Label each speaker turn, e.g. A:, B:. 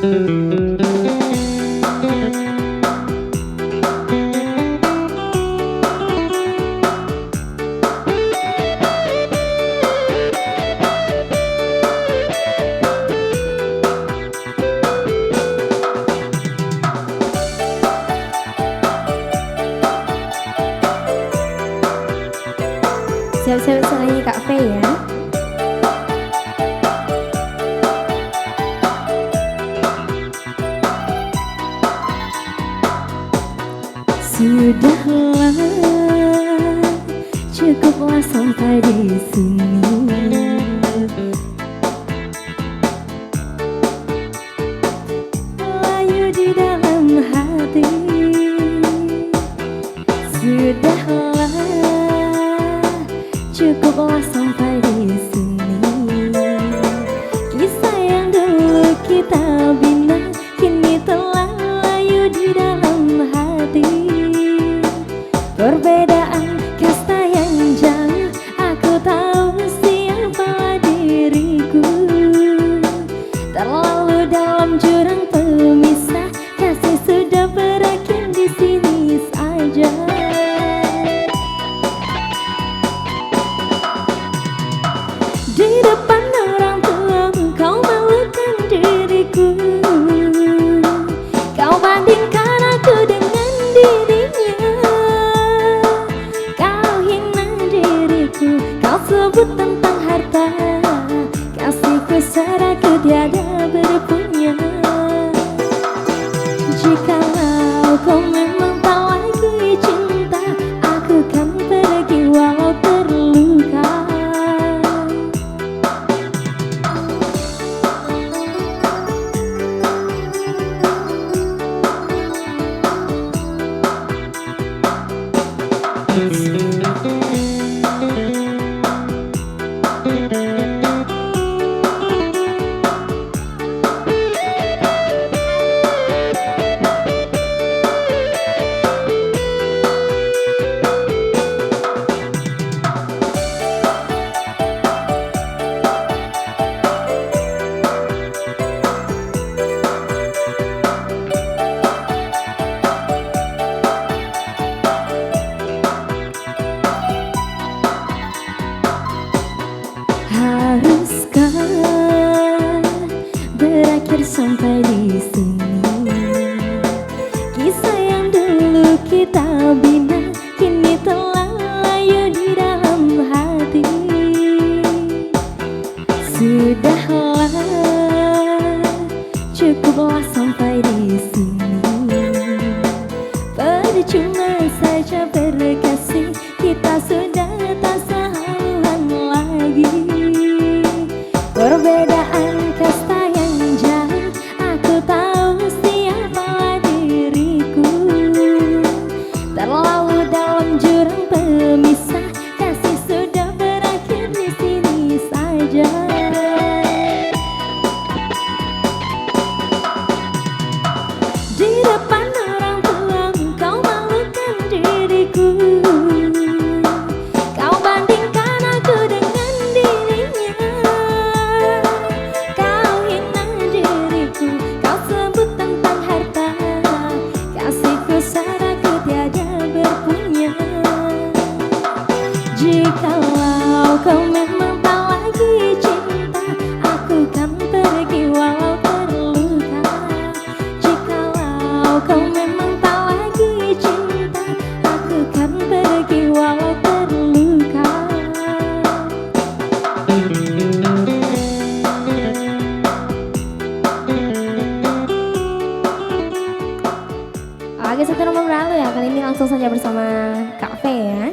A: Siap-siap nyanyi Kak Faye ya. Sudahlah, cukuplah sampai di sini. Layu di dalam hati. Sudahlah, cukuplah sampai di sini. Kisah yang dulu kita bina kini telah layu di dalam hati. Perbedaan kasta yang jauh, aku tahu siapa diriku. Terlalu dalam jurang pemisah, kasih sudah berakhir di sini saja. Di depan orang tuamu kau malukan diriku. Kau bandingkan aku dengan dirinya. Kau hina diriku, kau sebut tentang harta. Kasihku seraku tiada berpunya. Jikalau kau memang tak lagi cinta, aku kan pergi walau terluka. Haruskah berakhir sampai di sini? Kisah yang dulu kita bina kini telah layu di dalam hati. Sudahlah, cukuplah sampai di sini. Percuma saja berkasih, kita sudah tak sehaluan lagi. Perbedaan kasta yang jauh, aku tahu siapa diriku. Terlalu dalam jurang pemisah, kasih sudah berakhir di sini saja. Di depan orang tuamu kau malukan diriku. Kau bandingkan aku dengan dirinya. Kau hina diriku, kau sebut tentang harta. Kasihku seraku tiada berpunya. Jikalau kau memang tak lagi cinta, aku kan pergi walau terluka. Jikalau kau memang tak lagi cinta, aku kan pergi walau terluka. Oke, 1 November lalu ya. Kali ini langsung saja bersama Kak Faye ya.